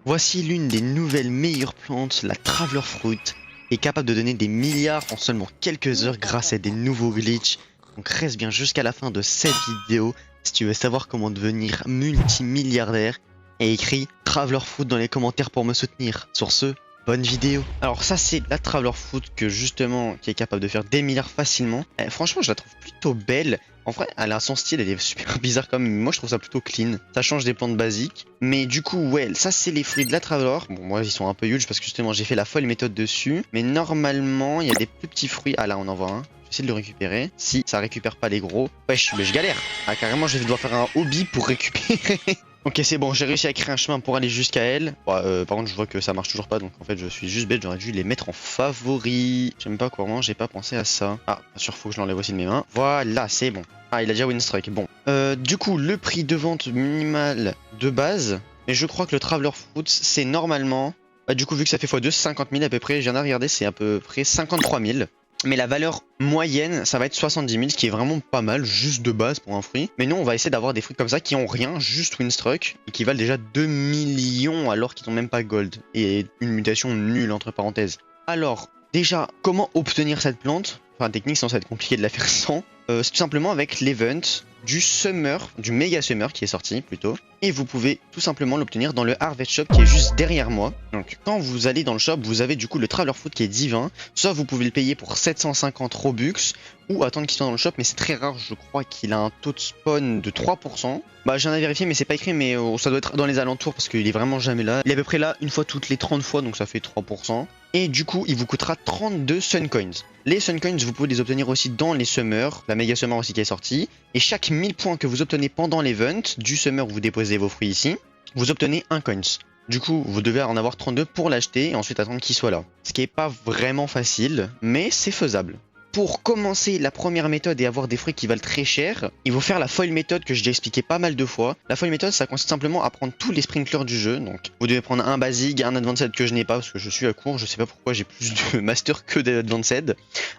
Voici l'une des nouvelles meilleures plantes, la Traveler Fruit, qui est capable de donner des milliards en seulement quelques heures grâce à des nouveaux glitches. Donc reste bien jusqu'à la fin de cette vidéo si tu veux savoir comment devenir multimilliardaire et écris Traveler Fruit dans les commentaires pour me soutenir. Sur ce, bonne vidéo. Alors ça c'est la Traveler Fruit qui est capable de faire des milliards facilement. Franchement je la trouve plutôt belle. En vrai, elle a son style, elle est super bizarre quand même. Moi, je trouve ça plutôt clean. Ça change des plantes basiques. Mais du coup, ouais, ça, c'est les fruits de la Traveler. Bon, moi, ils sont un peu huge parce que justement, j'ai fait la folle méthode dessus. Mais normalement, il y a des plus petits fruits. Ah là, on en voit un. J'essaie de le récupérer. Si ça récupère pas les gros. Wesh, mais je galère. Ah, carrément, je vais devoir faire un hobby pour récupérer. Ok, c'est bon, j'ai réussi à créer un chemin pour aller jusqu'à elle. Par contre, je vois que ça marche toujours pas, donc en fait, je suis juste bête. J'aurais dû les mettre en favori. J'aime pas comment, j'ai pas pensé à ça. Ah, bien sûr, faut que je l'enlève aussi de mes mains. Voilà, c'est bon. Ah, il a déjà Winstrike. Bon. Du coup, le prix de vente minimal de base. Et je crois que le Traveler Fruits, c'est normalement. Bah, du coup, vu que ça fait x2, 50 000 à peu près. Je viens de regarder, c'est à peu près 53 000. Mais la valeur moyenne, ça va être 70 000, ce qui est vraiment pas mal, juste de base pour un fruit. Mais nous, on va essayer d'avoir des fruits comme ça qui ont rien, juste Winstruck, et qui valent déjà 2 millions alors qu'ils n'ont même pas Gold. Et une mutation nulle, entre parenthèses. Alors, déjà, comment obtenir cette plante? Enfin, technique, sinon ça va être compliqué de la faire sans. C'est tout simplement avec l'event du Summer, du Mega Summer qui est sorti plutôt. Et vous pouvez tout simplement l'obtenir dans le Harvest Shop qui est juste derrière moi. Donc quand vous allez dans le shop, vous avez du coup le Traveler Fruit qui est divin. Soit vous pouvez le payer pour 750 Robux ou attendre qu'il soit dans le shop, mais c'est très rare, je crois qu'il a un taux de spawn de 3%. Bah j'en ai vérifié mais c'est pas écrit, mais ça doit être dans les alentours parce qu'il est vraiment jamais là. Il est à peu près là une fois toutes les 30 fois, donc ça fait 3%. Et du coup il vous coûtera 32 Sun Coins. Les Sun Coins vous pouvez les obtenir aussi dans les Summers, la Mega Summer aussi qui est sortie. Et chaque 1000 points que vous obtenez pendant l'event du Summer où vous déposez vos fruits ici, vous obtenez un coins. Du coup, vous devez en avoir 32 pour l'acheter et ensuite attendre qu'il soit là. Ce qui est pas vraiment facile, mais c'est faisable. Pour commencer la première méthode et avoir des fruits qui valent très cher, il faut faire la foil méthode que j'ai expliqué pas mal de fois. La foil méthode, ça consiste simplement à prendre tous les sprinklers du jeu. Donc, vous devez prendre un basic, un advanced que je n'ai pas parce que je suis à court. Je sais pas pourquoi j'ai plus de master que d'advanced,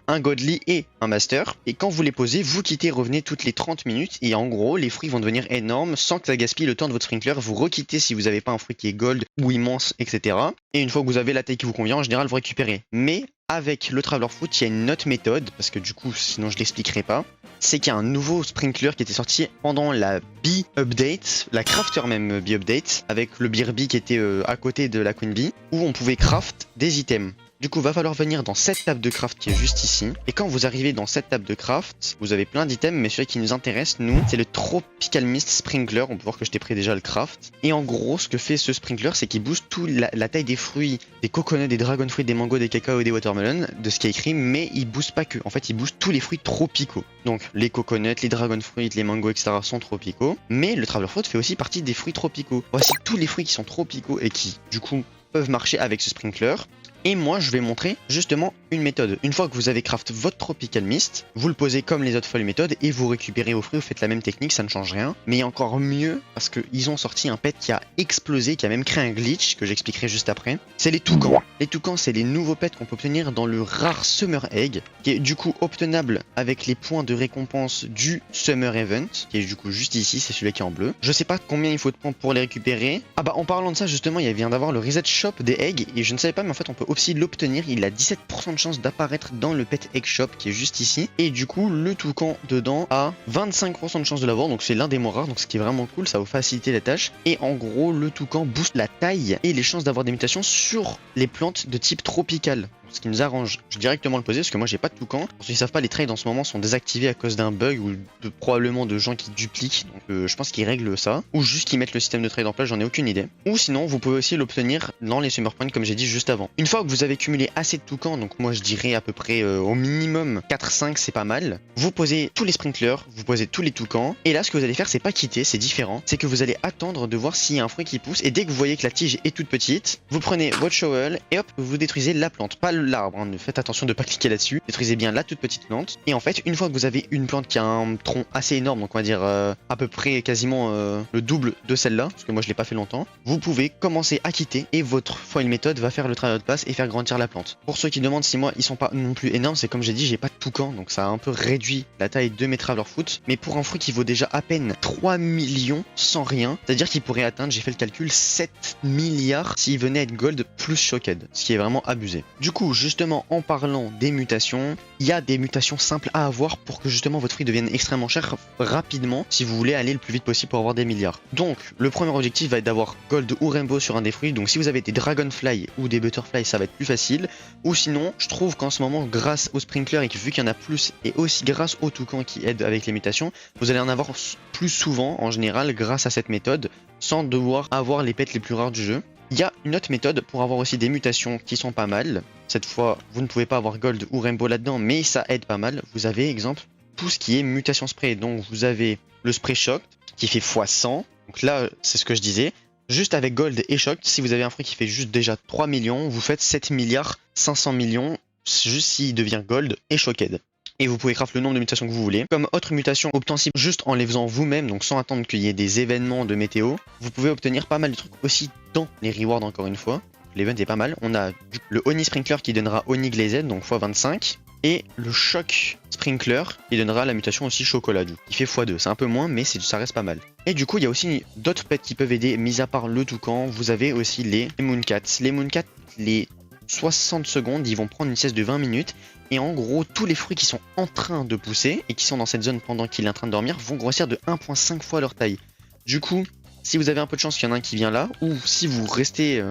un godly et un master. Et quand vous les posez, vous quittez, revenez toutes les 30 minutes. Et en gros, les fruits vont devenir énormes sans que ça gaspille le temps de votre sprinkler. Vous requittez si vous n'avez pas un fruit qui est gold ou immense, etc. Et une fois que vous avez la taille qui vous convient, en général, vous récupérez. Mais avec le Traveler Fruit, il y a une autre méthode, parce que du coup, sinon je l'expliquerai pas. C'est qu'il y a un nouveau sprinkler qui était sorti pendant la Bee Update, la Crafter même Bee Update, avec le Beer qui était à côté de la Queen Bee, où on pouvait craft des items. Du coup, va falloir venir dans cette table de craft qui est juste ici. Et quand vous arrivez dans cette table de craft, vous avez plein d'items, mais celui qui nous intéresse, nous, c'est le Tropical Mist Sprinkler. On peut voir que je t'ai pris déjà le craft. Et en gros, ce que fait ce sprinkler, c'est qu'il booste la taille des fruits, des coconuts, des dragon fruits, des mangoes, des cacao et des watermelons, de ce qui est écrit, mais il booste pas que. En fait, il booste tous les fruits tropicaux. Donc, les coconuts, les dragon fruits, les mangoes, etc. sont tropicaux. Mais le Traveler Fruit fait aussi partie des fruits tropicaux. Voici tous les fruits qui sont tropicaux et qui, du coup, peuvent marcher avec ce sprinkler. Et moi, je vais montrer justement une méthode. Une fois que vous avez craft votre Tropical Mist, vous le posez comme les autres folles méthodes et vous récupérez vos fruits, vous faites la même technique, ça ne change rien. Mais encore mieux, parce qu'ils ont sorti un pet qui a explosé, qui a même créé un glitch, que j'expliquerai juste après. C'est les toucans. Les toucans, c'est les nouveaux pets qu'on peut obtenir dans le rare Summer Egg, qui est du coup obtenable avec les points de récompense du Summer Event, qui est du coup juste ici, c'est celui qui est en bleu. Je sais pas combien il faut de points pour les récupérer. Ah bah en parlant de ça, justement, il vient d'avoir le Reset Shop des eggs, et je ne savais pas, mais en fait on peut aussi l'obtenir. Il a 17% de chance d'apparaître dans le Pet Egg Shop qui est juste ici. Et du coup, le toucan dedans a 25% de chance de l'avoir. Donc c'est l'un des moins rares. Donc ce qui est vraiment cool, ça va faciliter la tâche. Et en gros, le toucan booste la taille et les chances d'avoir des mutations sur les plantes de type tropical. Ce qui nous arrange. Je vais directement le poser parce que moi j'ai pas de toucan. Pour ceux qui savent pas, les trades en ce moment sont désactivés à cause d'un bug ou probablement de gens qui dupliquent. Donc je pense qu'ils règlent ça. Ou juste qu'ils mettent le système de trade en place, j'en ai aucune idée. Ou sinon, vous pouvez aussi l'obtenir dans les Summer Points comme j'ai dit juste avant. Une fois que vous avez cumulé assez de toucans, donc moi je dirais à peu près au minimum 4-5, c'est pas mal. Vous posez tous les sprinklers, vous posez tous les toucans. Et là, ce que vous allez faire, c'est pas quitter, c'est différent. C'est que vous allez attendre de voir s'il y a un fruit qui pousse. Et dès que vous voyez que la tige est toute petite, vous prenez votre shovel et hop, vous détruisez la plante. Pas l'arbre, hein. Faites attention de pas cliquer là-dessus. Détruisez bien la toute petite plante. Et en fait, une fois que vous avez une plante qui a un tronc assez énorme, donc on va dire à peu près quasiment le double de celle-là, parce que moi je l'ai pas fait longtemps, vous pouvez commencer à quitter et votre foil méthode va faire le travail de passe et faire grandir la plante. Pour ceux qui demandent si 6 mois, ils sont pas non plus énormes. C'est comme j'ai dit, j'ai pas de toucan, donc ça a un peu réduit la taille de mes Traveler Fruit. Mais pour un fruit qui vaut déjà à peine 3 millions sans rien, c'est-à-dire qu'il pourrait atteindre, j'ai fait le calcul, 7 milliards s'il venait à être gold plus shocked, ce qui est vraiment abusé. Du coup, justement, en parlant des mutations, il y a des mutations simples à avoir pour que justement votre fruit devienne extrêmement cher rapidement si vous voulez aller le plus vite possible pour avoir des milliards. Donc, le premier objectif va être d'avoir gold ou rainbow sur un des fruits. Donc, si vous avez des dragonfly ou des butterfly, ça va être plus facile. Ou sinon, je trouve qu'en ce moment, grâce au sprinkler et que vu qu'il y en a plus, et aussi grâce au toucan qui aide avec les mutations, vous allez en avoir plus souvent en général grâce à cette méthode, sans devoir avoir les pets les plus rares du jeu. Il y a une autre méthode pour avoir aussi des mutations qui sont pas mal. Cette fois, vous ne pouvez pas avoir gold ou rainbow là-dedans, mais ça aide pas mal. Vous avez, exemple, tout ce qui est mutation spray. Donc, vous avez le spray shock qui fait x100. Donc là, c'est ce que je disais. Juste avec gold et shock, si vous avez un fruit qui fait juste déjà 3 millions, vous faites 7 milliards 500 millions juste s'il devient gold et shocked. Et vous pouvez craft le nombre de mutations que vous voulez. Comme autre mutation obtensible juste en les faisant vous-même, donc sans attendre qu'il y ait des événements de météo, vous pouvez obtenir pas mal de trucs aussi dans les rewards encore une fois. L'event est pas mal. On a le Honey Sprinkler qui donnera Honey Glazed, donc x25. Et le Shock Sprinkler qui donnera la mutation aussi chocolat, du coup. Il fait x2, c'est un peu moins, mais ça reste pas mal. Et du coup, il y a aussi d'autres pets qui peuvent aider, mis à part le toucan. Vous avez aussi les Mooncats. Les Mooncats, les 60 secondes, ils vont prendre une sieste de 20 minutes. Et en gros, tous les fruits qui sont en train de pousser et qui sont dans cette zone pendant qu'il est en train de dormir vont grossir de 1,5 fois leur taille. Du coup, si vous avez un peu de chance qu'il y en a un qui vient là, ou si vous restez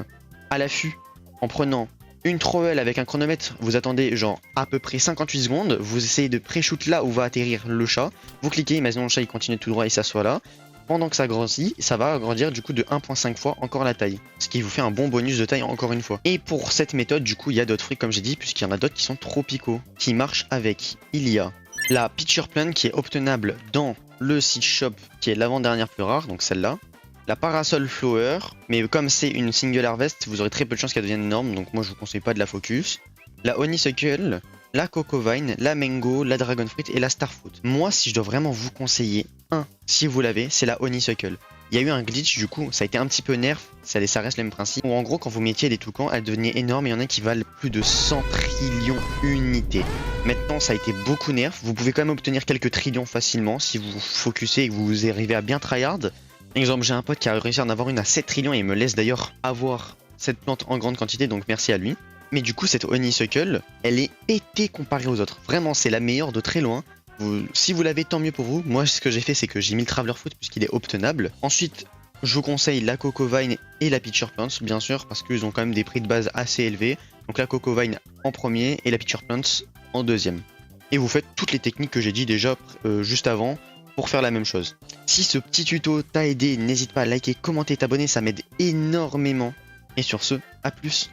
à l'affût en prenant une trowel avec un chronomètre, vous attendez genre à peu près 58 secondes, vous essayez de pré-shoot là où va atterrir le chat, vous cliquez, imaginons le chat il continue tout droit et s'assoit là. Pendant que ça grandit, ça va agrandir du coup de 1,5 fois encore la taille. Ce qui vous fait un bon bonus de taille encore une fois. Et pour cette méthode, du coup, il y a d'autres fruits comme j'ai dit, puisqu'il y en a d'autres qui sont tropicaux, qui marchent avec. Il y a la Pitcher Plant qui est obtenable dans le Seed Shop, qui est l'avant-dernière plus rare, donc celle-là. La Parasol Flower, mais comme c'est une single harvest, vous aurez très peu de chances qu'elle devienne énorme, donc moi je vous conseille pas de la focus. La Honeysuckle, la Coco Vine, la Mango, la Dragon Fruit et la Starfruit. Moi, si je dois vraiment vous conseiller un, si vous l'avez, c'est la Honeysuckle. Il y a eu un glitch, du coup, ça a été un petit peu nerf, ça reste le même principe, où en gros, quand vous mettiez des toucans, elles devenaient énormes et il y en a qui valent plus de 100 trillions unités. Maintenant, ça a été beaucoup nerf, vous pouvez quand même obtenir quelques trillions facilement si vous focussez et que vous arrivez à bien tryhard. Exemple, j'ai un pote qui a réussi à en avoir une à 7 trillions et il me laisse d'ailleurs avoir cette plante en grande quantité, donc merci à lui. Mais du coup, cette Honeysuckle, elle est pétée comparée aux autres. Vraiment, c'est la meilleure de très loin. Si vous l'avez, tant mieux pour vous. Moi, ce que j'ai fait, c'est que j'ai mis le Traveler Fruit puisqu'il est obtenable. Ensuite, je vous conseille la Coco Vine et la Pitcher Plant, bien sûr, parce qu'ils ont quand même des prix de base assez élevés. Donc la Coco Vine en premier et la Pitcher Plant en deuxième. Et vous faites toutes les techniques que j'ai dit déjà juste avant pour faire la même chose. Si ce petit tuto t'a aidé, n'hésite pas à liker, commenter, t'abonner, ça m'aide énormément. Et sur ce, à plus.